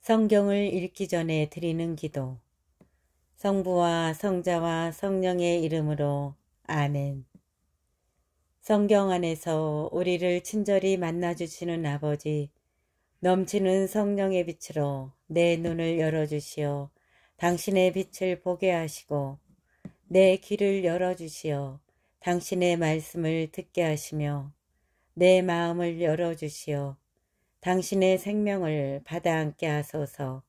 성경을 읽기 전에 드리는 기도. 성부와 성자와 성령의 이름으로 아멘. 성경 안에서 우리를 친절히 만나주시는 아버지, 넘치는 성령의 빛으로 내 눈을 열어주시어 당신의 빛을 보게 하시고 내 귀를 열어주시어 당신의 말씀을 듣게 하시며 내 마음을 열어주시어 당신의 생명을 받아 안게 하소서.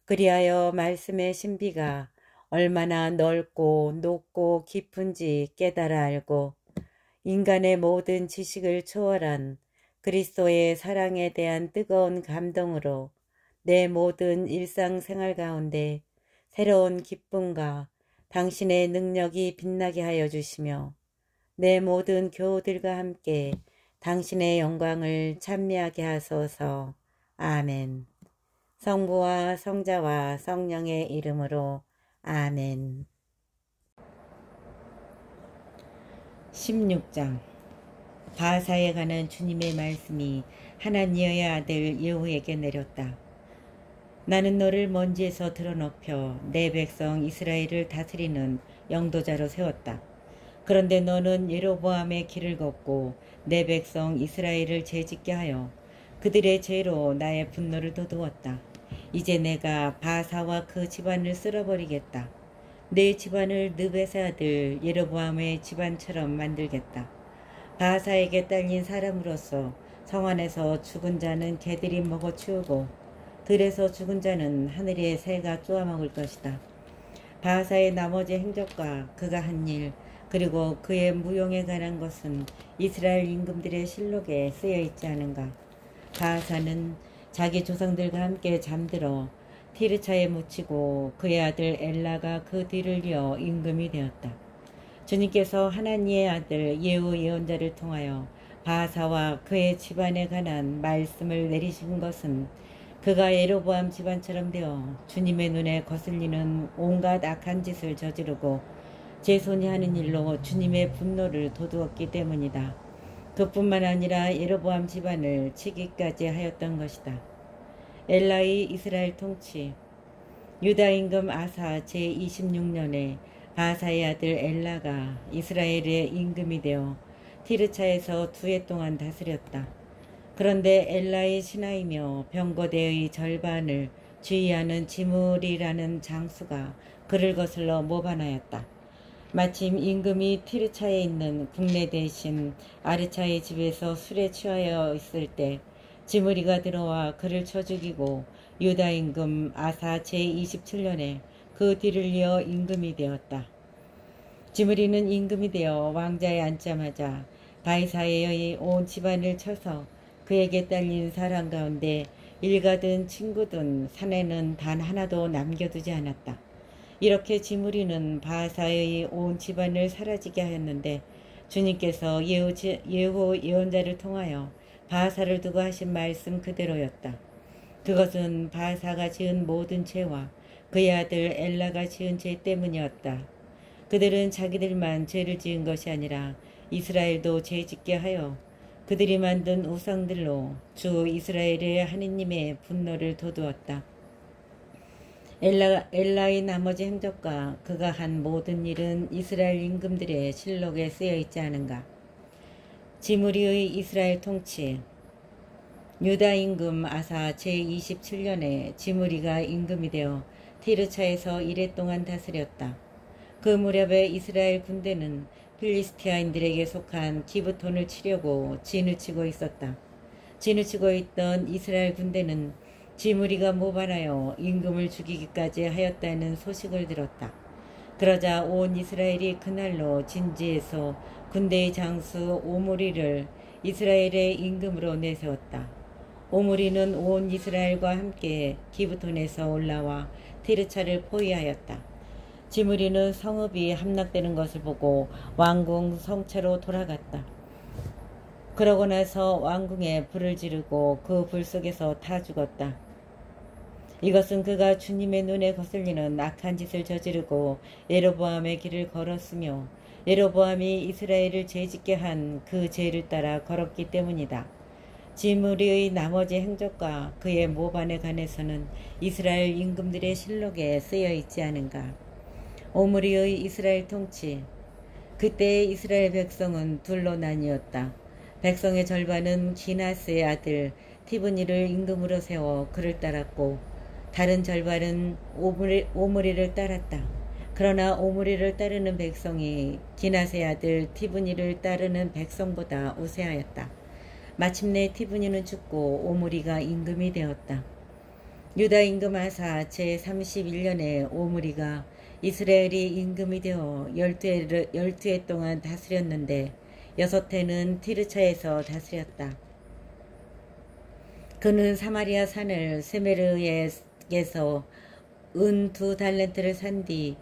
그리하여 말씀의 신비가 얼마나 넓고 높고 깊은지 깨달아 알고 인간의 모든 지식을 초월한 그리스도의 사랑에 대한 뜨거운 감동으로 내 모든 일상생활 가운데 새로운 기쁨과 당신의 능력이 빛나게 하여 주시며 내 모든 교우들과 함께 당신의 영광을 찬미하게 하소서. 아멘. 성부와 성자와 성령의 이름으로 아멘. 16장. 바사에 관한 주님의 말씀이 하나님의 아들 예후에게 내렸다. 나는 너를 먼지에서 드러높여 내 백성 이스라엘을 다스리는 영도자로 세웠다. 그런데 너는 예로보암의 길을 걷고 내 백성 이스라엘을 죄짓게 하여 그들의 죄로 나의 분노를 돋우었다. 이제 내가 바사와 그 집안을 쓸어버리겠다. 내 집안을 느베세 아들 예로보암의 집안처럼 만들겠다. 바사에게 딸린 사람으로서 성 안에서 죽은 자는 개들이 먹어치우고 들에서 죽은 자는 하늘의 새가 쪼아먹을 것이다. 바사의 나머지 행적과 그가 한 일, 그리고 그의 무용에 관한 것은 이스라엘 임금들의 실록에 쓰여 있지 않은가. 바사는 자기 조상들과 함께 잠들어 티르차에 묻히고 그의 아들 엘라가 그 뒤를 이어 임금이 되었다. 주님께서 하나님의 아들 예후 예언자를 통하여 바사와 그의 집안에 관한 말씀을 내리신 것은 그가 예로보암 집안처럼 되어 주님의 눈에 거슬리는 온갖 악한 짓을 저지르고 제 손이 하는 일로 주님의 분노를 돋우었기 때문이다. 그뿐만 아니라 예로보암 집안을 치기까지 하였던 것이다. 엘라의 이스라엘 통치. 유다 임금 아사 제26년에 바사의 아들 엘라가 이스라엘의 임금이 되어 티르차에서 2해 동안 다스렸다. 그런데 엘라의 신하이며 병거대의 절반을 주의하는 지물이라는 장수가 그를 거슬러 모반하였다. 마침 임금이 티르차에 있는 국내 대신 아르차의 집에서 술에 취하여 있을 때 지므리가 들어와 그를 쳐 죽이고 유다 임금 아사 제27년에 그 뒤를 이어 임금이 되었다. 지므리는 임금이 되어 왕자에 앉자마자 바이사의 온 집안을 쳐서 그에게 딸린 사람 가운데 일가든 친구든 사내는 단 하나도 남겨두지 않았다. 이렇게 지므리는 바사의 온 집안을 사라지게 하였는데 주님께서 예후 예언자를 통하여 바사를 두고 하신 말씀 그대로였다. 그것은 바사가 지은 모든 죄와 그의 아들 엘라가 지은 죄 때문이었다. 그들은 자기들만 죄를 지은 것이 아니라 이스라엘도 죄짓게 하여 그들이 만든 우상들로 주 이스라엘의 하느님의 분노를 돋우었다. 엘라의 나머지 행적과 그가 한 모든 일은 이스라엘 임금들의 실록에 쓰여 있지 않은가. 지므리의 이스라엘 통치. 유다 임금 아사 제27년에 지므리가 임금이 되어 티르차에서 1해 동안 다스렸다. 그 무렵에 이스라엘 군대는 필리스티아인들에게 속한 기브톤을 치려고 진을 치고 있었다. 진을 치고 있던 이스라엘 군대는 지므리가 모반하여 임금을 죽이기까지 하였다는 소식을 들었다. 그러자 온 이스라엘이 그날로 진지에서 군대의 장수 오므리를 이스라엘의 임금으로 내세웠다. 오므리는 온 이스라엘과 함께 기브톤에서 올라와 티르차를 포위하였다. 지므리는 성읍이 함락되는 것을 보고 왕궁 성체로 돌아갔다. 그러고 나서 왕궁에 불을 지르고 그 불 속에서 타 죽었다. 이것은 그가 주님의 눈에 거슬리는 악한 짓을 저지르고 예로보암의 길을 걸었으며 예로보암이 이스라엘을 죄짓게 한 그 죄를 따라 걸었기 때문이다. 지므리의 나머지 행적과 그의 모반에 관해서는 이스라엘 임금들의 실록에 쓰여 있지 않은가. 오므리의 이스라엘 통치. 그때의 이스라엘 백성은 둘로 나뉘었다. 백성의 절반은 기나스의 아들 티브니를 임금으로 세워 그를 따랐고 다른 절반은 오므리를 따랐다. 그러나 오므리를 따르는 백성이 기나스의 아들 티브니를 따르는 백성보다 우세하였다. 마침내 티브니는 죽고 오므리가 임금이 되었다. 유다 임금 아사 제31년에 오므리가 이스라엘이 임금이 되어 12해 동안 다스렸는데 6해는 티르차에서 다스렸다. 그는 사마리아 산을 세메르에게서 은 2달란트를 산 뒤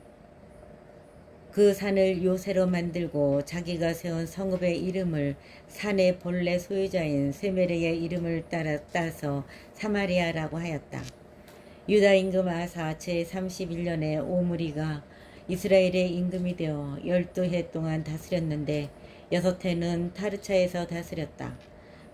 그 산을 요새로 만들고 자기가 세운 성읍의 이름을 산의 본래 소유자인 세메르의 이름을 따서 사마리아라고 하였다. 유다 임금 아사 제31년에 오므리가 이스라엘의 임금이 되어 12해 동안 다스렸는데 6해는 타르차에서 다스렸다.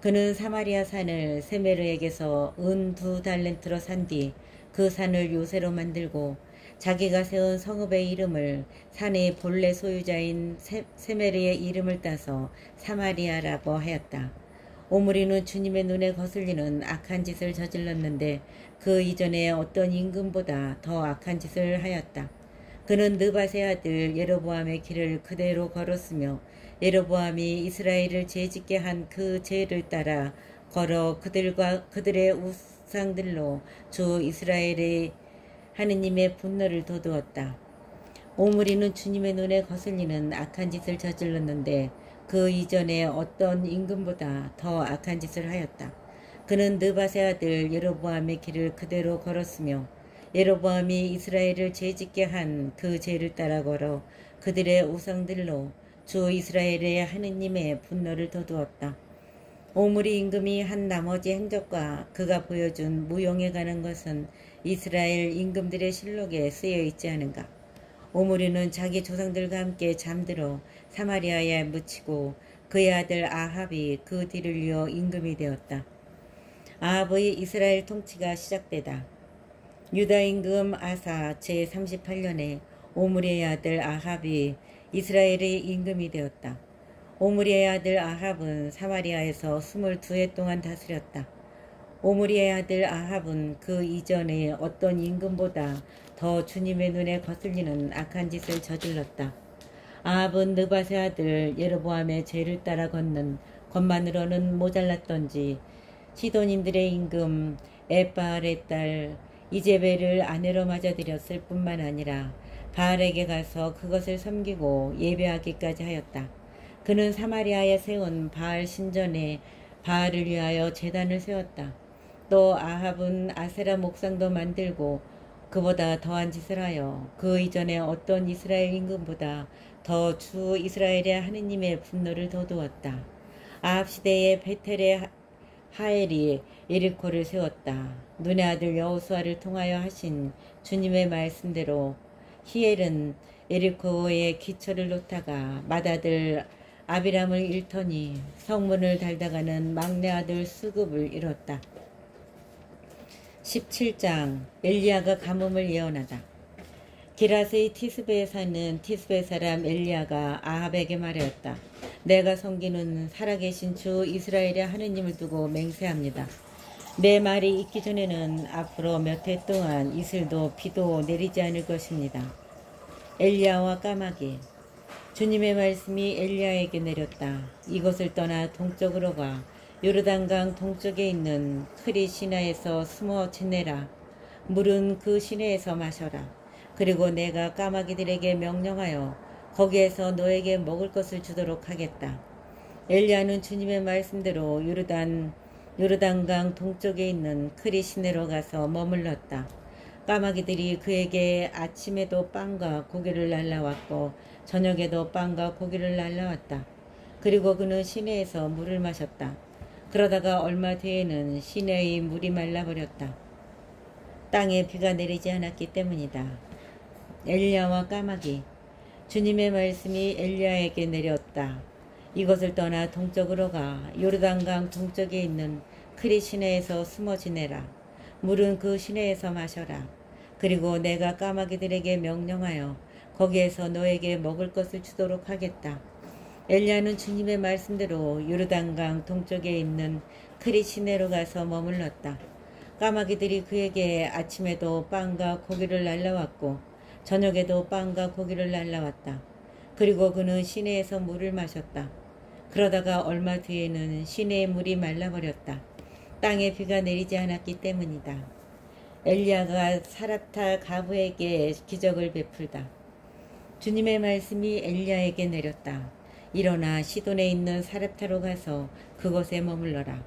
그는 사마리아 산을 세메르에게서 은 2달란트로 산 뒤 그 산을 요새로 만들고 자기가 세운 성읍의 이름을 산의 본래 소유자인 세메르의 이름을 따서 사마리아라고 하였다. 오므리는 주님의 눈에 거슬리는 악한 짓을 저질렀는데 그 이전에 어떤 임금보다 더 악한 짓을 하였다. 그는 느밧의 아들 예로보암의 길을 그대로 걸었으며 예로보암이 이스라엘을 죄짓게 한 그 죄를 따라 걸어 그들의 우상들로 주 이스라엘의 하느님의 분노를 돋우었다. 오므리는 주님의 눈에 거슬리는 악한 짓을 저질렀는데 그 이전에 어떤 임금보다 더 악한 짓을 하였다. 그는 느밧의 아들 예로보암의 길을 그대로 걸었으며 예로보암이 이스라엘을 죄짓게 한 그 죄를 따라 걸어 그들의 우상들로 주 이스라엘의 하느님의 분노를 돋우었다. 오므리 임금이 한 나머지 행적과 그가 보여준 무용에 관한 것은 이스라엘 임금들의 실록에 쓰여 있지 않은가. 오므리는 자기 조상들과 함께 잠들어 사마리아에 묻히고 그의 아들 아합이 그 뒤를 이어 임금이 되었다. 아합의 이스라엘 통치가 시작되다. 유다 임금 아사 제38년에 오므리의 아들 아합이 이스라엘의 임금이 되었다. 오므리의 아들 아합은 사마리아에서 22해 동안 다스렸다. 오므리의 아들 아합은 그 이전에 어떤 임금보다 더 주님의 눈에 거슬리는 악한 짓을 저질렀다. 아합은 느밧의 아들 예로보암의 죄를 따라 걷는 것만으로는 모자랐던지 시돈인들의 임금 에바알의 딸 이제벨을 아내로 맞아들였을 뿐만 아니라 바알에게 가서 그것을 섬기고 예배하기까지 하였다. 그는 사마리아에 세운 바알 신전에 바알을 위하여 제단을 세웠다. 또 아합은 아세라 목상도 만들고 그보다 더한 짓을 하여 그 이전에 어떤 이스라엘 임금보다 더 주 이스라엘의 하느님의 분노를 돋우었다. 아합 시대에 베텔의 하엘이 예리코를 세웠다. 눈의 아들 여호수아를 통하여 하신 주님의 말씀대로 히엘은 예리코의 기초를 놓다가 맏아들 아비람을 잃더니 성문을 달다가는 막내 아들 수급을 잃었다. 17장 엘리야가 가뭄을 예언하다. 기라스의 티스베에 사는 티스베 사람 엘리야가 아합에게 말하였다. 내가 섬기는 살아계신 주 이스라엘의 하느님을 두고 맹세합니다. 내 말이 있기 전에는 앞으로 몇 해 동안 이슬도 비도 내리지 않을 것입니다. 엘리야와 까마귀. 주님의 말씀이 엘리야에게 내렸다. 이곳을 떠나 동쪽으로 가 요르단강 동쪽에 있는 크리 시내에서 숨어 지내라. 물은 그 시내에서 마셔라. 그리고 내가 까마귀들에게 명령하여 거기에서 너에게 먹을 것을 주도록 하겠다. 엘리야는 주님의 말씀대로 요르단강 동쪽에 있는 크리 시내로 가서 머물렀다. 까마귀들이 그에게 아침에도 빵과 고기를 날라왔고 저녁에도 빵과 고기를 날라왔다. 그리고 그는 시내에서 물을 마셨다. 그러다가 얼마 뒤에는 시내의 물이 말라버렸다. 땅에 비가 내리지 않았기 때문이다. 엘리야와 까마귀. 주님의 말씀이 엘리야에게 내렸다. 이것을 떠나 동쪽으로 가 요르단강 동쪽에 있는 크리 시내에서 숨어 지내라. 물은 그 시내에서 마셔라. 그리고 내가 까마귀들에게 명령하여 거기에서 너에게 먹을 것을 주도록 하겠다. 엘리야는 주님의 말씀대로 요르단강 동쪽에 있는 크리 시내로 가서 머물렀다. 까마귀들이 그에게 아침에도 빵과 고기를 날라왔고 저녁에도 빵과 고기를 날라왔다. 그리고 그는 시내에서 물을 마셨다. 그러다가 얼마 뒤에는 시내의 물이 말라버렸다. 땅에 비가 내리지 않았기 때문이다. 엘리야가 사렙타 가부에게 기적을 베풀다. 주님의 말씀이 엘리야에게 내렸다. 일어나 시돈에 있는 사렙타로 가서 그곳에 머물러라.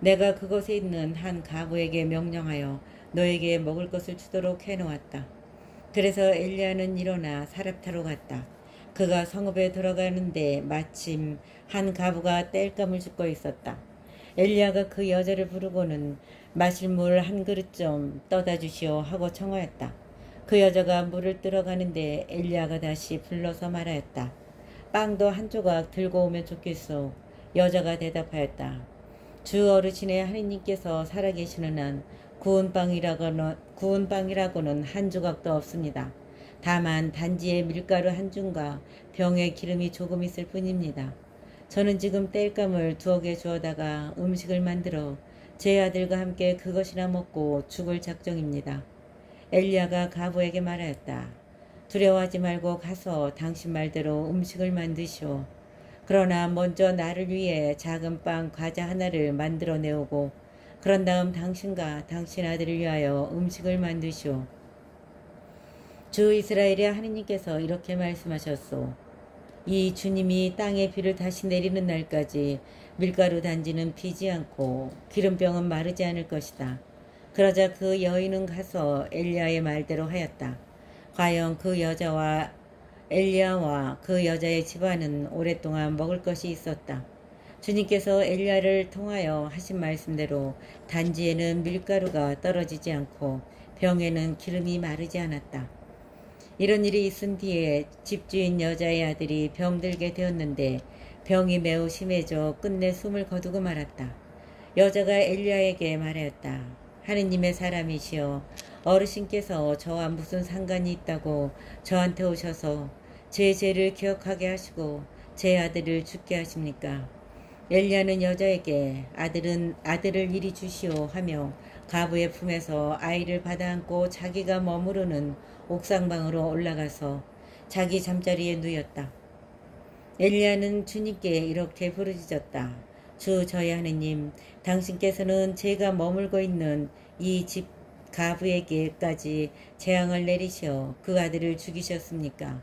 내가 그곳에 있는 한 가부에게 명령하여 너에게 먹을 것을 주도록 해놓았다. 그래서 엘리야는 일어나 사렙타로 갔다. 그가 성읍에 들어가는데 마침 한 가부가 땔감을 줍고 있었다. 엘리야가 그 여자를 부르고는 마실 물 한 그릇 좀 떠다 주시오 하고 청하였다. 그 여자가 물을 들어가는데 엘리야가 다시 불러서 말하였다. 빵도 한 조각 들고 오면 좋겠소. 여자가 대답하였다. 주 어르신의 하느님께서 살아계시는 한 구운 빵이라고는 한 조각도 없습니다. 다만 단지에 밀가루 한 줌과 병에 기름이 조금 있을 뿐입니다. 저는 지금 땔감을 2개 주어다가 음식을 만들어 제 아들과 함께 그것이나 먹고 죽을 작정입니다. 엘리야가 가부에게 말하였다. 두려워하지 말고 가서 당신 말대로 음식을 만드시오. 그러나 먼저 나를 위해 작은 빵 과자 하나를 만들어 내오고 그런 다음 당신과 당신 아들을 위하여 음식을 만드시오. 주 이스라엘의 하느님께서 이렇게 말씀하셨소. 이 주님이 땅에 비를 다시 내리는 날까지 밀가루 단지는 비지 않고 기름병은 마르지 않을 것이다. 그러자 그 여인은 가서 엘리야의 말대로 하였다. 과연 그 여자와 엘리야와 그 여자의 집안은 오랫동안 먹을 것이 있었다. 주님께서 엘리야를 통하여 하신 말씀대로 단지에는 밀가루가 떨어지지 않고 병에는 기름이 마르지 않았다. 이런 일이 있은 뒤에 집주인 여자의 아들이 병들게 되었는데 병이 매우 심해져 끝내 숨을 거두고 말았다. 여자가 엘리야에게 말하였다. 하느님의 사람이시여, 어르신께서 저와 무슨 상관이 있다고 저한테 오셔서 제 죄를 기억하게 하시고 제 아들을 죽게 하십니까? 엘리야는 여자에게 아들을 이리 주시오 하며 가부의 품에서 아이를 받아안고 자기가 머무르는 옥상방으로 올라가서 자기 잠자리에 누웠다. 엘리야는 주님께 이렇게 부르짖었다. 주 저희 하느님, 당신께서는 제가 머물고 있는 이 집 가부에게까지 재앙을 내리시어 그 아들을 죽이셨습니까?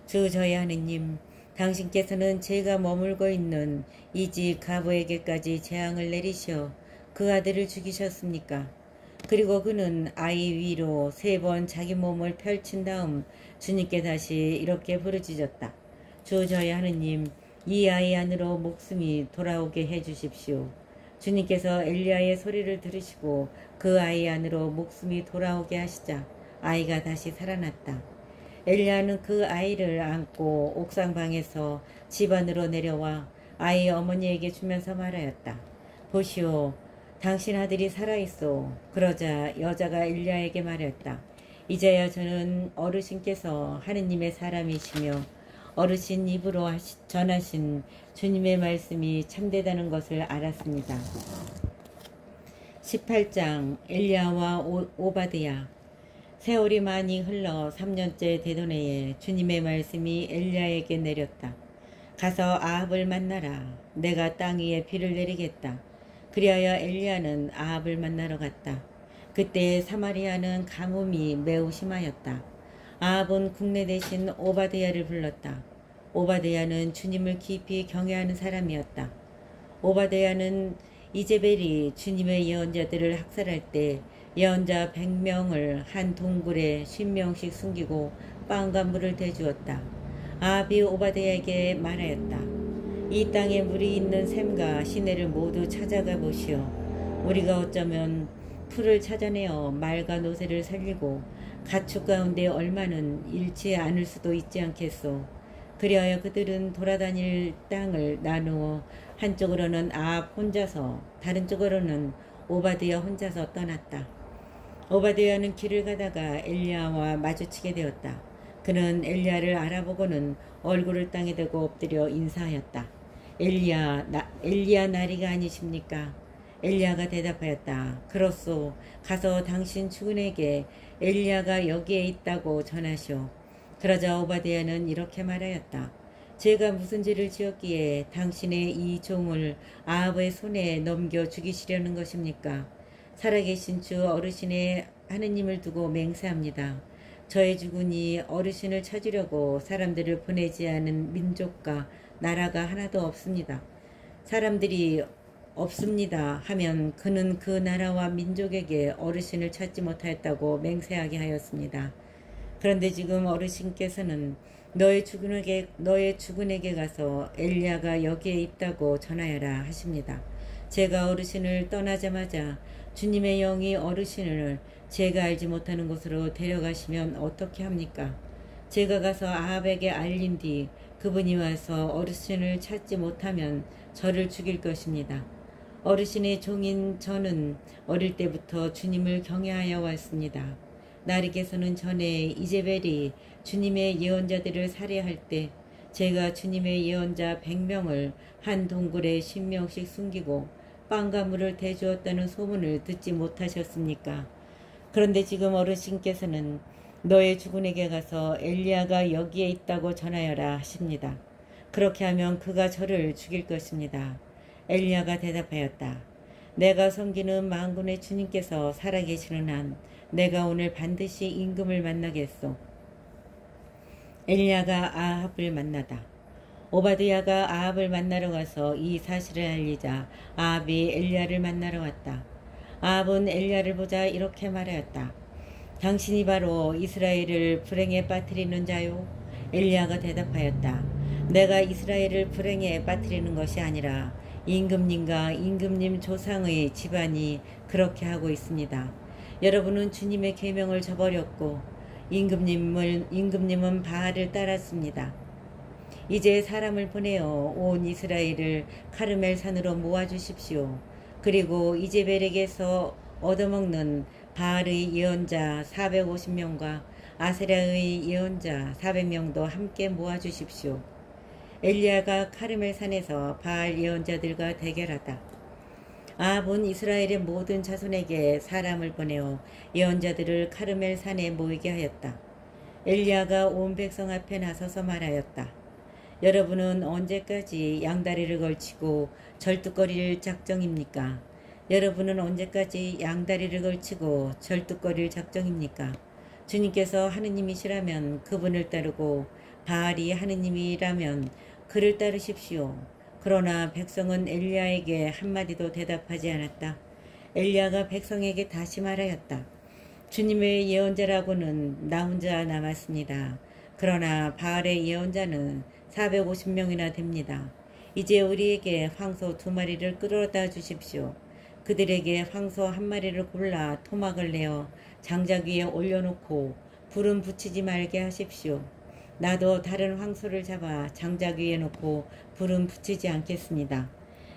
주 저희 하느님, 당신께서는 제가 머물고 있는 이 집 가부에게까지 재앙을 내리시어 그 아들을 죽이셨습니까? 그리고 그는 아이 위로 3번 자기 몸을 펼친 다음 주님께 다시 이렇게 부르짖었다. 주 저희 하느님, 이 아이 안으로 목숨이 돌아오게 해주십시오. 주님께서 엘리야의 소리를 들으시고 그 아이 안으로 목숨이 돌아오게 하시자 아이가 다시 살아났다. 엘리야는 그 아이를 안고 옥상방에서 집 안으로 내려와 아이 어머니에게 주면서 말하였다. 보시오, 당신 아들이 살아있소. 그러자 여자가 엘리야에게 말했다. 이제야 저는 어르신께서 하느님의 사람이시며 어르신 입으로 전하신 주님의 말씀이 참되다는 것을 알았습니다. 18장 엘리야와 오바드야. 세월이 많이 흘러 3년째 되던 해에 주님의 말씀이 엘리야에게 내렸다. 가서 아합을 만나라. 내가 땅 위에 비를 내리겠다. 그리하여 엘리야는 아합을 만나러 갔다. 그때 사마리아는 가뭄이 매우 심하였다. 아합은 국내 대신 오바드야를 불렀다. 오바드야는 주님을 깊이 경외하는 사람이었다. 오바드야는 이제벨이 주님의 예언자들을 학살할 때 예언자 100명을 한 동굴에 10명씩 숨기고 빵과 물을 대주었다. 아합이 오바드야에게 말하였다. 이 땅에 물이 있는 샘과 시내를 모두 찾아가 보시오. 우리가 어쩌면 풀을 찾아내어 말과 노새를 살리고 가축 가운데 얼마는 잃지 않을 수도 있지 않겠소. 그리하여 그들은 돌아다닐 땅을 나누어 한쪽으로는 아합 혼자서 다른 쪽으로는 오바드야 혼자서 떠났다. 오바드야는 길을 가다가 엘리야와 마주치게 되었다. 그는 엘리야를 알아보고는 얼굴을 땅에 대고 엎드려 인사하였다. 엘리야 나리가 아니십니까? 엘리야가 대답하였다. 그렇소. 가서 당신 주군에게 엘리야가 여기에 있다고 전하시오. 그러자 오바댜는 이렇게 말하였다. 제가 무슨 죄를 지었기에 당신의 이 종을 아합의 손에 넘겨 죽이시려는 것입니까? 살아계신 주 어르신의 하느님을 두고 맹세합니다. 저의 주군이 어르신을 찾으려고 사람들을 보내지 않은 민족과 나라가 하나도 없습니다. 사람들이 없습니다 하면 그는 그 나라와 민족에게 어르신을 찾지 못하였다고 맹세하게 하였습니다. 그런데 지금 어르신께서는 너의 주군에게 가서 엘리야가 여기에 있다고 전하여라 하십니다. 제가 어르신을 떠나자마자 주님의 영이 어르신을 제가 알지 못하는 곳으로 데려가시면 어떻게 합니까? 제가 가서 아합에게 알린 뒤 그분이 와서 어르신을 찾지 못하면 저를 죽일 것입니다. 어르신의 종인 저는 어릴 때부터 주님을 경외하여 왔습니다. 나리께서는 전에 이제벨이 주님의 예언자들을 살해할 때 제가 주님의 예언자 100명을 한 동굴에 10명씩 숨기고 빵과 물을 대주었다는 소문을 듣지 못하셨습니까? 그런데 지금 어르신께서는 너의 주군에게 가서 엘리야가 여기에 있다고 전하여라 하십니다. 그렇게 하면 그가 저를 죽일 것입니다. 엘리야가 대답하였다. 내가 섬기는 만군의 주님께서 살아계시는 한 내가 오늘 반드시 임금을 만나겠소. 엘리야가 아합을 만나다. 오바드야가 아합을 만나러 가서 이 사실을 알리자 아합이 엘리야를 만나러 왔다. 아합은 엘리야를 보자 이렇게 말하였다. 당신이 바로 이스라엘을 불행에 빠뜨리는 자요? 엘리야가 대답하였다. 내가 이스라엘을 불행에 빠뜨리는 것이 아니라 임금님과 임금님 조상의 집안이 그렇게 하고 있습니다. 여러분은 주님의 계명을 저버렸고 임금님은 바알을 따랐습니다. 이제 사람을 보내어 온 이스라엘을 카르멜 산으로 모아주십시오. 그리고 이제벨에게서 얻어먹는 바알의 예언자 450명과 아세라의 예언자 400명도 함께 모아주십시오. 엘리야가 카르멜 산에서 바알 예언자들과 대결하다. 아합은 이스라엘의 모든 자손에게 사람을 보내어 예언자들을 카르멜 산에 모이게 하였다. 엘리야가 온 백성 앞에 나서서 말하였다. 여러분은 언제까지 양다리를 걸치고 절뚝거릴 작정입니까? 여러분은 언제까지 양다리를 걸치고 절뚝거릴 작정입니까? 주님께서 하느님이시라면 그분을 따르고 바알이 하느님이라면 그를 따르십시오. 그러나 백성은 엘리야에게 한마디도 대답하지 않았다. 엘리야가 백성에게 다시 말하였다. 주님의 예언자라고는 나 혼자 남았습니다. 그러나 바알의 예언자는 450명이나 됩니다. 이제 우리에게 황소 2마리를 끌어다 주십시오. 그들에게 황소 1마리를 골라 토막을 내어 장작 위에 올려놓고 불은 붙이지 말게 하십시오. 나도 다른 황소를 잡아 장작 위에 놓고 불은 붙이지 않겠습니다.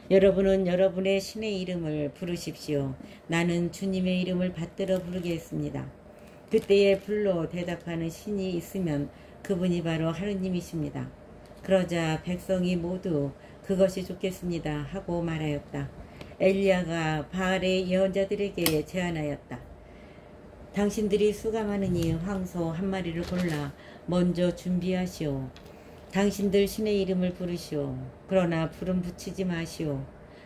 여러분은 여러분의 신의 이름을 부르십시오. 나는 주님의 이름을 받들어 부르겠습니다. 그때에 불로 대답하는 신이 있으면 그분이 바로 하느님이십니다. 그러자 백성이 모두 그것이 좋겠습니다 하고 말하였다. 엘리야가 바알의 예언자들에게 제안하였다. 당신들이 수가 많으니 황소 1마리를 골라 먼저 준비하시오. 당신들 신의 이름을 부르시오. 그러나 불은 붙이지 마시오.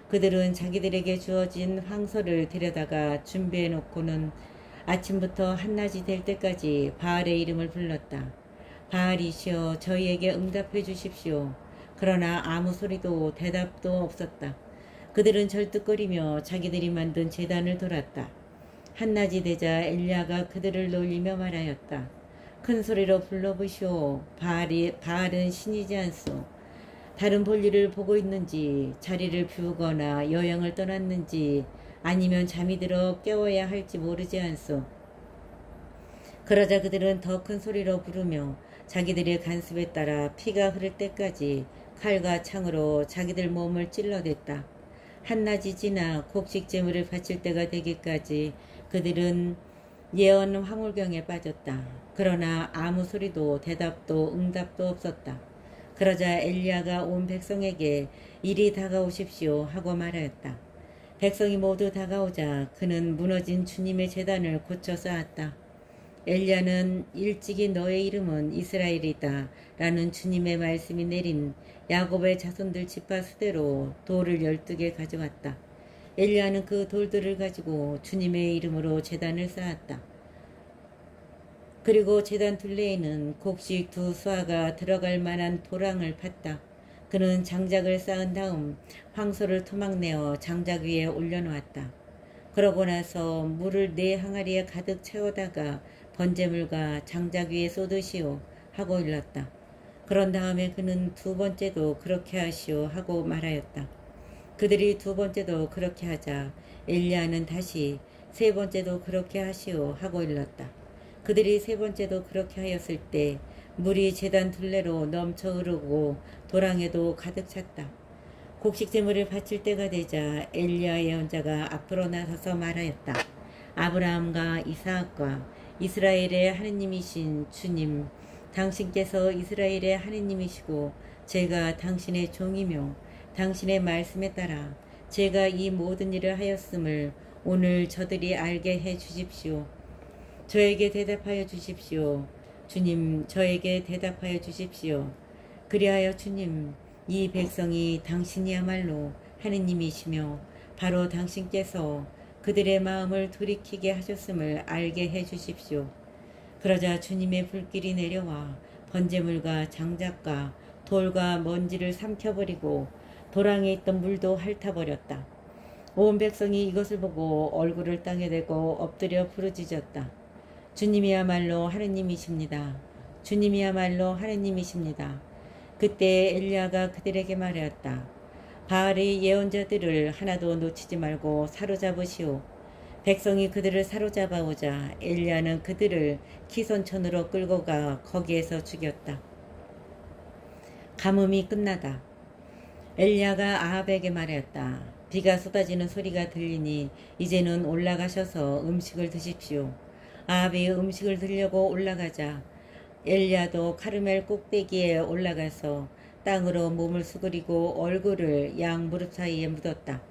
그들은 자기들에게 주어진 황소를 데려다가 준비해 놓고는 아침부터 한낮이 될 때까지 바알의 이름을 불렀다. 바알이시여 저희에게 응답해 주십시오. 그러나 아무 소리도 대답도 없었다. 그들은 절뚝거리며 자기들이 만든 제단을 돌았다. 한낮이 되자 엘리야가 그들을 놀리며 말하였다. 큰 소리로 불러보시오. 바알은 신이지 않소. 다른 볼일을 보고 있는지 자리를 비우거나 여행을 떠났는지 아니면 잠이 들어 깨워야 할지 모르지 않소. 그러자 그들은 더 큰 소리로 부르며 자기들의 간습에 따라 피가 흐를 때까지 칼과 창으로 자기들 몸을 찔러댔다. 한낮이 지나 곡식 제물을 바칠 때가 되기까지 그들은 예언 황홀경에 빠졌다. 그러나 아무 소리도 대답도 응답도 없었다. 그러자 엘리야가 온 백성에게 이리 다가오십시오 하고 말하였다. 백성이 모두 다가오자 그는 무너진 주님의 제단을 고쳐 쌓았다. 엘리야는 일찍이 너의 이름은 이스라엘이다 라는 주님의 말씀이 내린 야곱의 자손들 지파 수대로 돌을 12개 가져왔다. 엘리야는 그 돌들을 가지고 주님의 이름으로 제단을 쌓았다. 그리고 제단 둘레에는 곡식 2수아가 들어갈 만한 도랑을 팠다. 그는 장작을 쌓은 다음 황소를 토막내어 장작 위에 올려놓았다. 그러고 나서 물을 4항아리에 가득 채워다가 번제물과 장작 위에 쏟으시오 하고 일렀다. 그런 다음에 그는 2번째도 그렇게 하시오 하고 말하였다. 그들이 2번째도 그렇게 하자 엘리야는 다시 3번째도 그렇게 하시오 하고 일렀다. 그들이 3번째도 그렇게 하였을 때 물이 제단 둘레로 넘쳐 흐르고 도랑에도 가득 찼다. 곡식 제물을 바칠 때가 되자 엘리야 예언자가 앞으로 나서서 말하였다. 아브라함과 이삭과 이스라엘의 하느님이신 주님, 당신께서 이스라엘의 하느님이시고 제가 당신의 종이며 당신의 말씀에 따라 제가 이 모든 일을 하였음을 오늘 저들이 알게 해 주십시오. 저에게 대답하여 주십시오. 주님, 저에게 대답하여 주십시오. 그리하여 주님, 이 백성이 당신이야말로 하느님이시며 바로 당신께서 그들의 마음을 돌이키게 하셨음을 알게 해 주십시오. 그러자 주님의 불길이 내려와 번제물과 장작과 돌과 먼지를 삼켜버리고 도랑에 있던 물도 핥아버렸다. 온 백성이 이것을 보고 얼굴을 땅에 대고 엎드려 부르짖었다. 주님이야말로 하느님이십니다. 주님이야말로 하느님이십니다. 그때 엘리야가 그들에게 말하였다. 바알의 예언자들을 하나도 놓치지 말고 사로잡으시오. 백성이 그들을 사로잡아오자 엘리야는 그들을 기손천으로 끌고 가 거기에서 죽였다. 가뭄이 끝나다. 엘리야가 아합에게 말하였다. 비가 쏟아지는 소리가 들리니 이제는 올라가셔서 음식을 드십시오. 아합이 음식을 들려고 올라가자 엘리야도 카르멜 꼭대기에 올라가서 땅으로 몸을 수그리고 얼굴을 양 무릎 사이에 묻었다.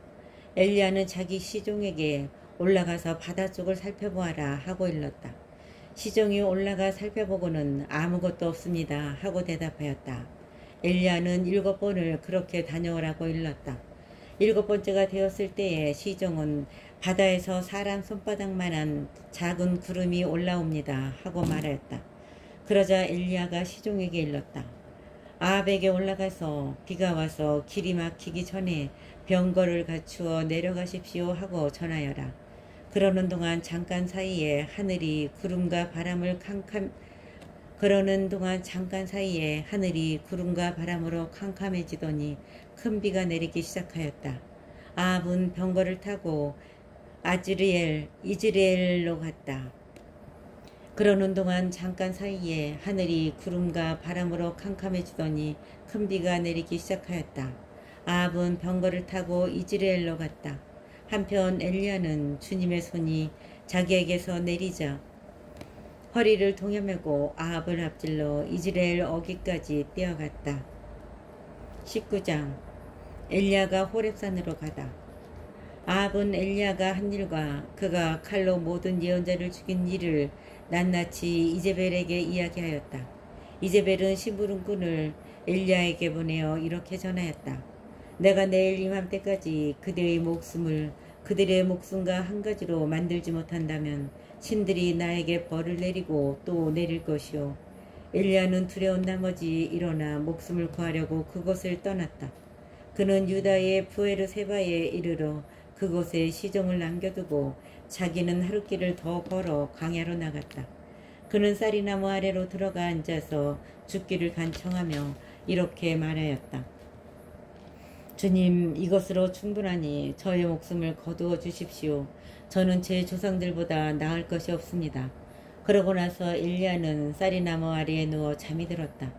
엘리야는 자기 시종에게 올라가서 바다 쪽을 살펴보아라 하고 일렀다. 시종이 올라가 살펴보고는 아무것도 없습니다 하고 대답하였다. 엘리야는 7번을 그렇게 다녀오라고 일렀다. 7번째가 되었을 때에 시종은 바다에서 사람 손바닥만한 작은 구름이 올라옵니다 하고 말하였다. 그러자 엘리야가 시종에게 일렀다. 아합에게 올라가서 비가 와서 길이 막히기 전에 병거를 갖추어 내려가십시오 하고 전하여라. 그러는 동안 잠깐 사이에 구름과 바람으로 캄캄해지더니 큰 비가 내리기 시작하였다. 아합은 병거를 타고 이즈레엘로 갔다. 그러는 동안 잠깐 사이에 하늘이 구름과 바람으로 캄캄해지더니 큰 비가 내리기 시작하였다. 아합은 병거를 타고 이즈레엘로 갔다. 한편 엘리야는 주님의 손이 자기에게서 내리자 허리를 동여매고 아합을 앞질러 이즈레엘 어귀까지 뛰어갔다. 19장. 엘리야가 호렙산으로 가다. 아합은 엘리야가 한 일과 그가 칼로 모든 예언자를 죽인 일을 낱낱이 이제벨에게 이야기하였다. 이제벨은 심부름꾼을 엘리야에게 보내어 이렇게 전하였다. 내가 내일 이맘때까지 그들의 목숨과 한 가지로 만들지 못한다면 신들이 나에게 벌을 내리고 또 내릴 것이요. 엘리야는 두려운 나머지 일어나 목숨을 구하려고 그곳을 떠났다. 그는 유다의 부에르세바에 이르러 그곳에 시종을 남겨두고 자기는 하룻길을 더 걸어 광야로 나갔다. 그는 쌀이나무 아래로 들어가 앉아서 죽기를 간청하며 이렇게 말하였다. 주님, 이것으로 충분하니 저의 목숨을 거두어 주십시오. 저는 제 조상들보다 나을 것이 없습니다. 그러고 나서 엘리야는 쌀이나무 아래에 누워 잠이 들었다.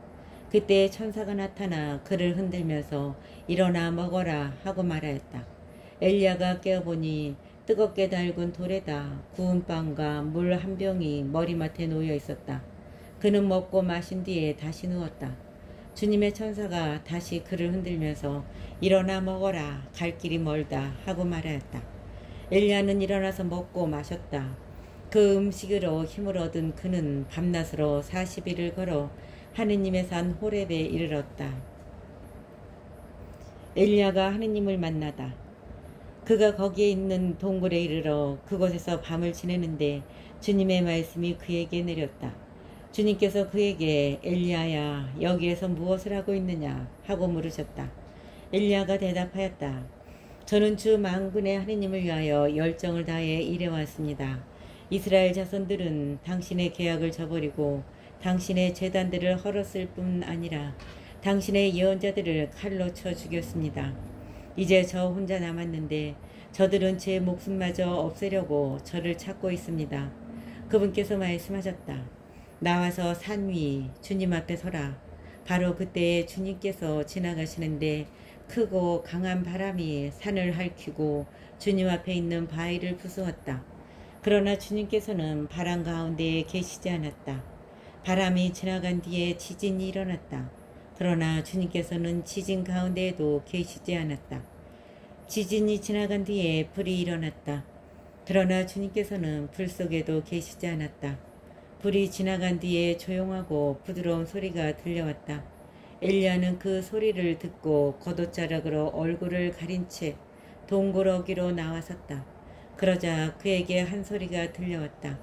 그때 천사가 나타나 그를 흔들면서 일어나 먹어라 하고 말하였다. 엘리야가 깨어보니 뜨겁게 달군 돌에다 구운 빵과 물 한 병이 머리맡에 놓여 있었다. 그는 먹고 마신 뒤에 다시 누웠다. 주님의 천사가 다시 그를 흔들면서 일어나 먹어라, 갈 길이 멀다 하고 말하였다. 엘리야는 일어나서 먹고 마셨다. 그 음식으로 힘을 얻은 그는 밤낮으로 40일을 걸어 하느님의 산 호렙에 이르렀다. 엘리야가 하느님을 만나다. 그가 거기에 있는 동굴에 이르러 그곳에서 밤을 지내는데 주님의 말씀이 그에게 내렸다. 주님께서 그에게 엘리야야 여기에서 무엇을 하고 있느냐 하고 물으셨다. 엘리야가 대답하였다. 저는 주 만군의 하느님을 위하여 열정을 다해 일해왔습니다. 이스라엘 자손들은 당신의 계약을 저버리고 당신의 제단들을 헐었을 뿐 아니라 당신의 예언자들을 칼로 쳐 죽였습니다. 이제 저 혼자 남았는데 저들은 제 목숨마저 없애려고 저를 찾고 있습니다. 그분께서 말씀하셨다. 나와서 산 위 주님 앞에 서라. 바로 그때에 주님께서 지나가시는데 크고 강한 바람이 산을 핥히고 주님 앞에 있는 바위를 부수었다. 그러나 주님께서는 바람 가운데에 계시지 않았다. 바람이 지나간 뒤에 지진이 일어났다. 그러나 주님께서는 지진 가운데에도 계시지 않았다. 지진이 지나간 뒤에 불이 일어났다. 그러나 주님께서는 불 속에도 계시지 않았다. 불이 지나간 뒤에 조용하고 부드러운 소리가 들려왔다. 엘리야는 그 소리를 듣고 겉옷자락으로 얼굴을 가린 채 동굴어기로 나와섰다. 그러자 그에게 한 소리가 들려왔다.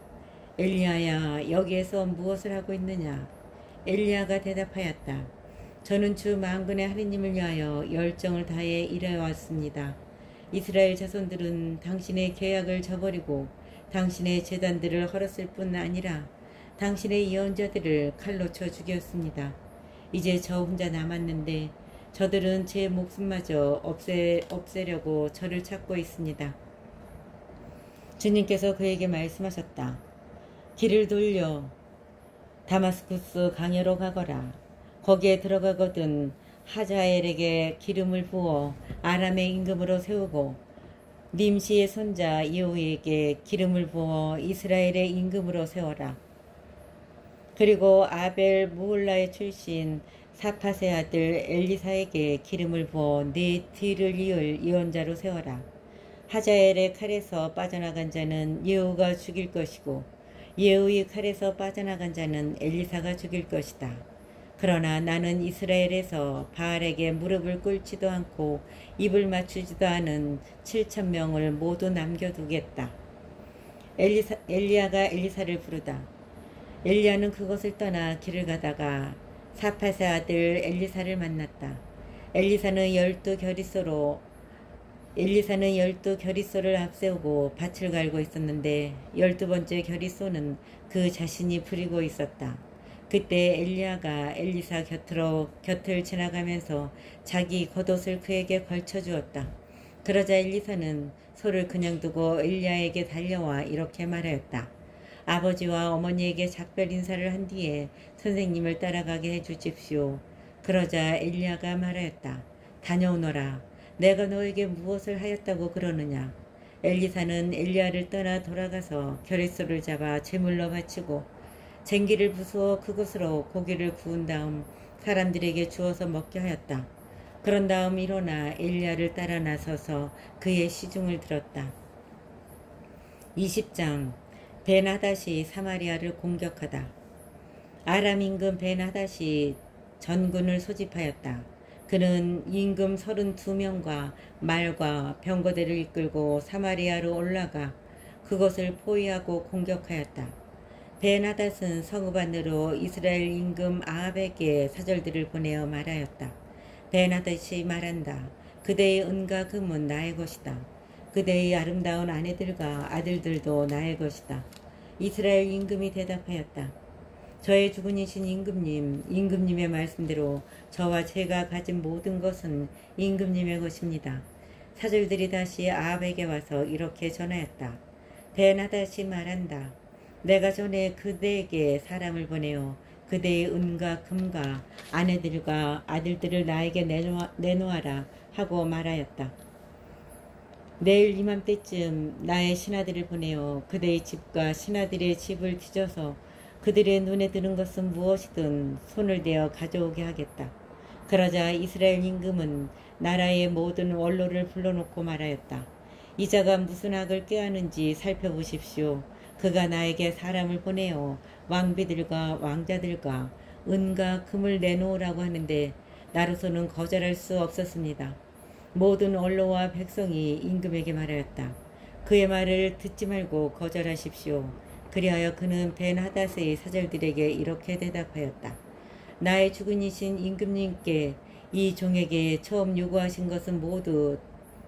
엘리야야 여기에서 무엇을 하고 있느냐? 엘리야가 대답하였다. 저는 주 만군의 하느님을 위하여 열정을 다해 일해왔습니다. 이스라엘 자손들은 당신의 계약을 저버리고 당신의 제단들을 헐었을 뿐 아니라 당신의 예언자들을 칼로 쳐 죽였습니다. 이제 저 혼자 남았는데 저들은 제 목숨마저 없애려고 저를 찾고 있습니다. 주님께서 그에게 말씀하셨다. 길을 돌려 다마스쿠스 강야로 가거라. 거기에 들어가거든 하자엘에게 기름을 부어 아람의 임금으로 세우고 님시의 손자 예후에게 기름을 부어 이스라엘의 임금으로 세워라. 그리고 아벨 무홀라의 출신 사팟의 아들 엘리사에게 기름을 부어 네 뒤를 이을 예언자로 세워라. 하자엘의 칼에서 빠져나간 자는 예후가 죽일 것이고 예후의 칼에서 빠져나간 자는 엘리사가 죽일 것이다. 그러나 나는 이스라엘에서 바알에게 무릎을 꿇지도 않고 입을 맞추지도 않은 7,000명을 모두 남겨두겠다. 엘리야가 엘리사를 부르다. 엘리야는 그것을 떠나 길을 가다가 사팟의 아들 엘리사를 만났다. 엘리사는 12결의소를 앞세우고 밭을 갈고 있었는데 12번째 결의소는 그 자신이 부리고 있었다. 그때 엘리야가 엘리사 곁을 지나가면서 자기 겉옷을 그에게 걸쳐주었다. 그러자 엘리사는 소를 그냥 두고 엘리야에게 달려와 이렇게 말하였다. 아버지와 어머니에게 작별 인사를 한 뒤에 선생님을 따라가게 해주십시오. 그러자 엘리야가 말하였다. 다녀오너라. 내가 너에게 무엇을 하였다고 그러느냐. 엘리사는 엘리야를 떠나 돌아가서 결의소를 잡아 제물로 바치고 쟁기를 부수어 그곳으로 고기를 구운 다음 사람들에게 주어서 먹게 하였다. 그런 다음 일어나 엘리야를 따라 나서서 그의 시중을 들었다. 20장 벤하닷이 사마리아를 공격하다. 아람 임금 벤하닷이 전군을 소집하였다. 그는 임금 32명과 말과 병거대를 이끌고 사마리아로 올라가 그것을 포위하고 공격하였다. 벤하닷은 성읍 안으로 이스라엘 임금 아합에게 사절들을 보내어 말하였다. 벤하닷이 말한다. 그대의 은과 금은 나의 것이다. 그대의 아름다운 아내들과 아들들도 나의 것이다. 이스라엘 임금이 대답하였다. 저의 주군이신 임금님의 말씀대로 저와 제가 가진 모든 것은 임금님의 것입니다. 사절들이 다시 아합에게 와서 이렇게 전하였다. 벤하닷이 말한다. 내가 전에 그대에게 사람을 보내어 그대의 은과 금과 아내들과 아들들을 나에게 내놓아라 하고 말하였다. 내일 이맘때쯤 나의 신하들을 보내어 그대의 집과 신하들의 집을 뒤져서 그들의 눈에 드는 것은 무엇이든 손을 대어 가져오게 하겠다. 그러자 이스라엘 임금은 나라의 모든 원로를 불러놓고 말하였다. 이 자가 무슨 악을 꾀하는지 살펴보십시오. 그가 나에게 사람을 보내어 왕비들과 왕자들과 은과 금을 내놓으라고 하는데 나로서는 거절할 수 없었습니다. 모든 원로와 백성이 임금에게 말하였다. 그의 말을 듣지 말고 거절하십시오. 그리하여 그는 벤하닷의 사절들에게 이렇게 대답하였다. 나의 주군이신 임금님께 이 종에게 처음 요구하신 것은 모두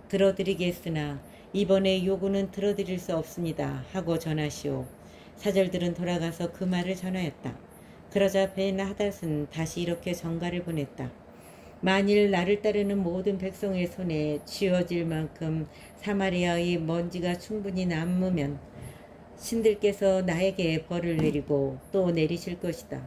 들어드리겠으나 이번에 요구는 들어드릴 수 없습니다 하고 전하시오. 사절들은 돌아가서 그 말을 전하였다. 그러자 벤하닷은 다시 이렇게 전가를 보냈다. 만일 나를 따르는 모든 백성의 손에 쥐어질 만큼 사마리아의 먼지가 충분히 남으면 신들께서 나에게 벌을 내리고 또 내리실 것이다.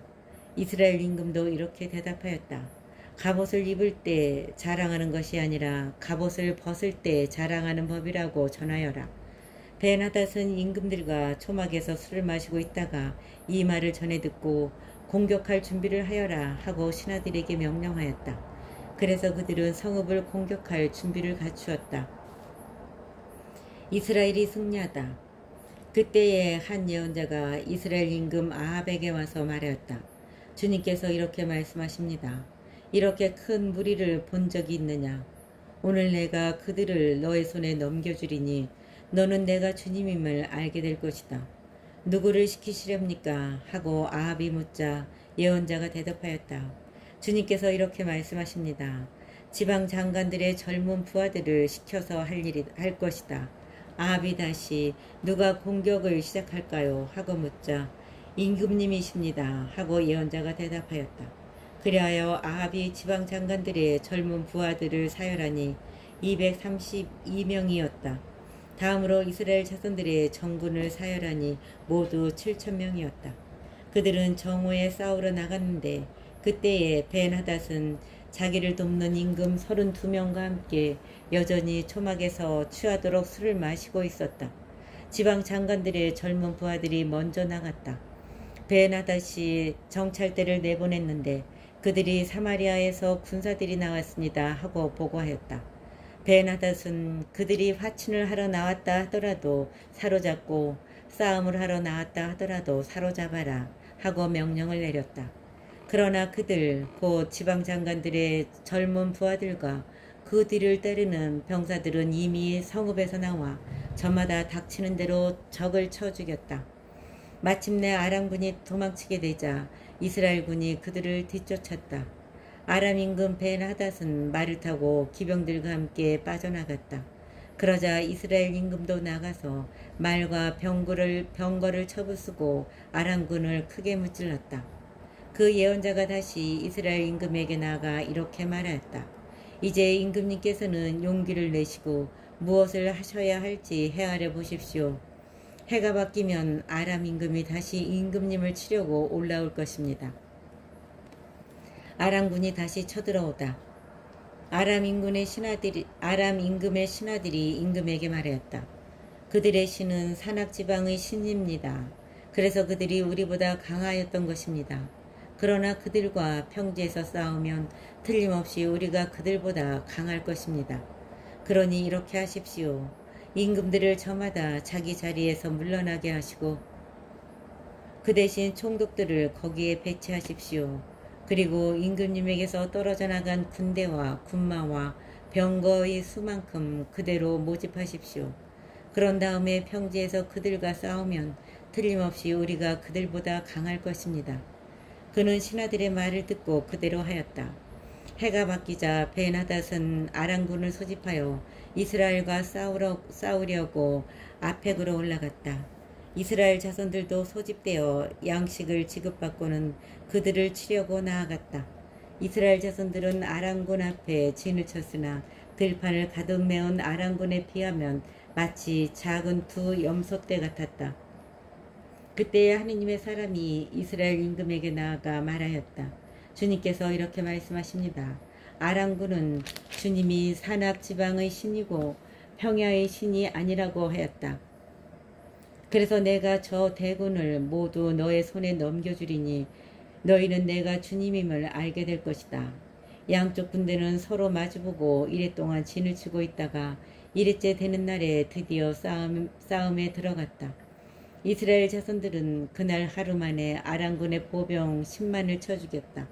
이스라엘 임금도 이렇게 대답하였다. 갑옷을 입을 때 자랑하는 것이 아니라 갑옷을 벗을 때 자랑하는 법이라고 전하여라. 벤하닷은 임금들과 초막에서 술을 마시고 있다가 이 말을 전해 듣고 공격할 준비를 하여라 하고 신하들에게 명령하였다. 그래서 그들은 성읍을 공격할 준비를 갖추었다. 이스라엘이 승리하다. 그때에 한 예언자가 이스라엘 임금 아합에게 와서 말하였다. 주님께서 이렇게 말씀하십니다. 이렇게 큰 무리를 본 적이 있느냐? 오늘 내가 그들을 너의 손에 넘겨주리니 너는 내가 주님임을 알게 될 것이다. 누구를 시키시렵니까? 하고 아합이 묻자 예언자가 대답하였다. 주님께서 이렇게 말씀하십니다. 지방 장관들의 젊은 부하들을 시켜서 할 것이다. 아합이 다시 누가 공격을 시작할까요? 하고 묻자 임금님이십니다. 하고 예언자가 대답하였다. 그리하여 아합이 지방 장관들의 젊은 부하들을 사열하니 232명이었다. 다음으로 이스라엘 자손들의 정군을 사열하니 모두 7,000명이었다. 그들은 정오에 싸우러 나갔는데 그때에 벤하닷은 자기를 돕는 임금 32명과 함께 여전히 초막에서 취하도록 술을 마시고 있었다. 지방 장관들의 젊은 부하들이 먼저 나갔다. 벤하닷이 정찰대를 내보냈는데 그들이 사마리아에서 군사들이 나왔습니다 하고 보고하였다. 벤하닷은 그들이 화친을 하러 나왔다 하더라도 사로잡고 싸움을 하러 나왔다 하더라도 사로잡아라 하고 명령을 내렸다. 그러나 그들 곧 지방장관들의 젊은 부하들과 그 뒤를 따르는 병사들은 이미 성읍에서 나와 저마다 닥치는 대로 적을 쳐 죽였다. 마침내 아람군이 도망치게 되자 이스라엘군이 그들을 뒤쫓았다. 아람 임금 벤하닷은 말을 타고 기병들과 함께 빠져나갔다. 그러자 이스라엘 임금도 나가서 말과 병거를 쳐부수고 아람군을 크게 무찔렀다. 그 예언자가 다시 이스라엘 임금에게 나아가 이렇게 말하였다. 이제 임금님께서는 용기를 내시고 무엇을 하셔야 할지 헤아려 보십시오. 해가 바뀌면 아람 임금이 다시 임금님을 치려고 올라올 것입니다. 아람군이 다시 쳐들어오다. 아람 임금의 신하들이 임금에게 말하였다. 그들의 신은 산악지방의 신입니다. 그래서 그들이 우리보다 강하였던 것입니다. 그러나 그들과 평지에서 싸우면 틀림없이 우리가 그들보다 강할 것입니다. 그러니 이렇게 하십시오. 임금들을 저마다 자기 자리에서 물러나게 하시고 그 대신 총독들을 거기에 배치하십시오. 그리고 임금님에게서 떨어져 나간 군대와 군마와 병거의 수만큼 그대로 모집하십시오. 그런 다음에 평지에서 그들과 싸우면 틀림없이 우리가 그들보다 강할 것입니다. 그는 신하들의 말을 듣고 그대로 하였다. 해가 바뀌자 벤하닷은 아람군을 소집하여 이스라엘과 싸우려고 아펙으로 올라갔다. 이스라엘 자손들도 소집되어 양식을 지급받고는 그들을 치려고 나아갔다. 이스라엘 자손들은 아람군 앞에 진을 쳤으나 들판을 가득 메운 아람군에 비하면 마치 작은 두 염소떼 같았다. 그때에 하느님의 사람이 이스라엘 임금에게 나아가 말하였다. 주님께서 이렇게 말씀하십니다. 아람군은 주님이 산악 지방의 신이고 평야의 신이 아니라고 하였다. 그래서 내가 저 대군을 모두 너의 손에 넘겨주리니 너희는 내가 주님임을 알게 될 것이다. 양쪽 군대는 서로 마주보고 이랫동안 진을 치고 있다가 이래째 되는 날에 드디어 싸움에 들어갔다. 이스라엘 자손들은 그날 하루 만에 아람군의 보병 10만을 쳐 죽였다.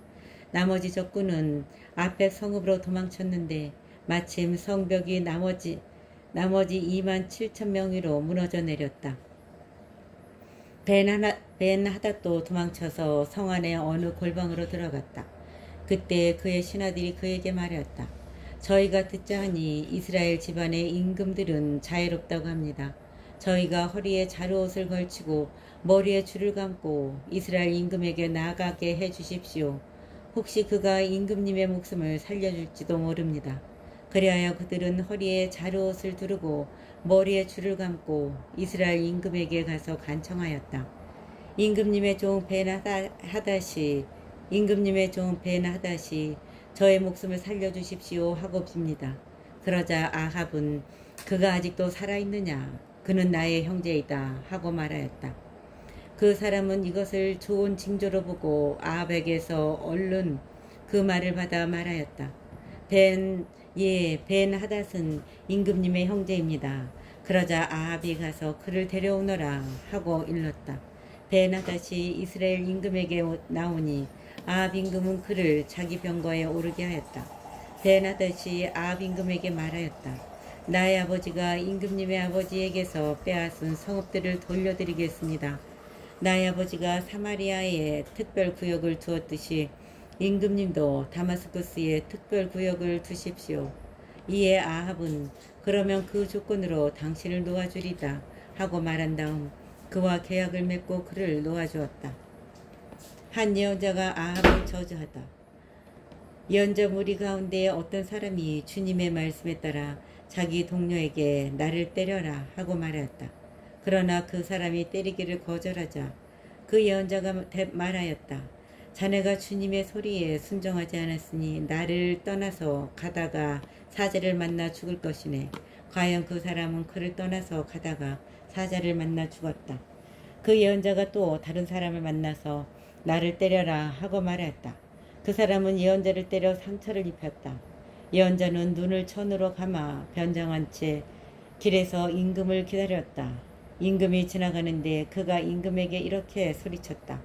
나머지 적군은 앞백 성읍으로 도망쳤는데 마침 성벽이 나머지 2만 7천 명 위로 무너져 내렸다. 벤하닷도 도망쳐서 성 안의 어느 골방으로 들어갔다. 그때 그의 신하들이 그에게 말하였다. 저희가 듣자 하니 이스라엘 집안의 임금들은 자유롭다고 합니다. 저희가 허리에 자루옷을 걸치고 머리에 줄을 감고 이스라엘 임금에게 나아가게 해주십시오. 혹시 그가 임금님의 목숨을 살려줄지도 모릅니다. 그리하여 그들은 허리에 자루옷을 두르고 머리에 줄을 감고 이스라엘 임금에게 가서 간청하였다. 임금님의 종 벤하닷이 저의 목숨을 살려주십시오 하고 빕니다. 그러자 아합은 그가 아직도 살아있느냐? 그는 나의 형제이다 하고 말하였다. 그 사람은 이것을 좋은 징조로 보고 아합에게서 얼른 그 말을 받아 말하였다. 벤하닷은 임금님의 형제입니다. 그러자 아합이 가서 그를 데려오너라 하고 일렀다. 벤하닷이 이스라엘 임금에게 나오니 아합 임금은 그를 자기 병거에 오르게 하였다. 벤하닷이 아합 임금에게 말하였다. 나의 아버지가 임금님의 아버지에게서 빼앗은 성읍들을 돌려드리겠습니다. 나의 아버지가 사마리아에 특별 구역을 두었듯이 임금님도 다마스쿠스에 특별 구역을 두십시오. 이에 아합은 그러면 그 조건으로 당신을 놓아주리다 하고 말한 다음 그와 계약을 맺고 그를 놓아주었다. 한 예언자가 아합을 저주하다. 예언자 무리 가운데 어떤 사람이 주님의 말씀에 따라 자기 동료에게 나를 때려라 하고 말하였다. 그러나 그 사람이 때리기를 거절하자 그 예언자가 말하였다. 자네가 주님의 소리에 순종하지 않았으니 나를 떠나서 가다가 사자를 만나 죽을 것이네. 과연 그 사람은 그를 떠나서 가다가 사자를 만나 죽었다. 그 예언자가 또 다른 사람을 만나서 나를 때려라 하고 말하였다. 그 사람은 예언자를 때려 상처를 입혔다. 예언자는 눈을 천으로 감아 변장한 채 길에서 임금을 기다렸다. 임금이 지나가는데 그가 임금에게 이렇게 소리쳤다.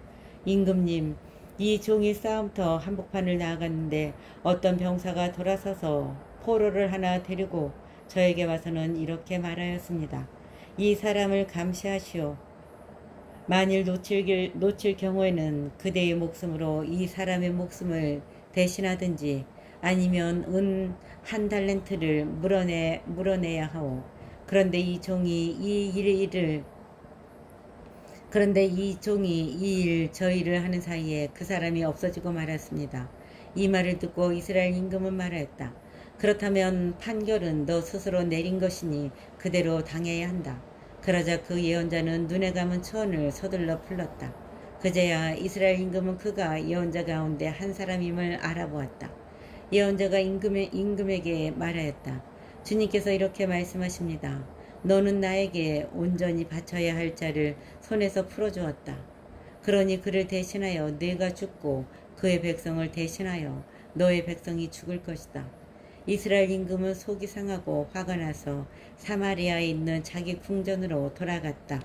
임금님, 이 종이 싸움터 한복판을 나아갔는데 어떤 병사가 돌아서서 포로를 하나 데리고 저에게 와서는 이렇게 말하였습니다. 이 사람을 감시하시오. 만일 놓칠 경우에는 그대의 목숨으로 이 사람의 목숨을 대신하든지 아니면 은 1달란트를 물어내야 하오. 그런데 이 종이 이 일 저 일을 하는 사이에 그 사람이 없어지고 말았습니다. 이 말을 듣고 이스라엘 임금은 말하였다. 그렇다면 판결은 너 스스로 내린 것이니 그대로 당해야 한다. 그러자 그 예언자는 눈에 감은 천을 서둘러 풀렀다. 그제야 이스라엘 임금은 그가 예언자 가운데 한 사람임을 알아보았다. 예언자가 임금에게 말하였다. 주님께서 이렇게 말씀하십니다. 너는 나에게 온전히 바쳐야 할 자를 손에서 풀어주었다. 그러니 그를 대신하여 네가 죽고 그의 백성을 대신하여 너의 백성이 죽을 것이다. 이스라엘 임금은 속이 상하고 화가 나서 사마리아에 있는 자기 궁전으로 돌아갔다.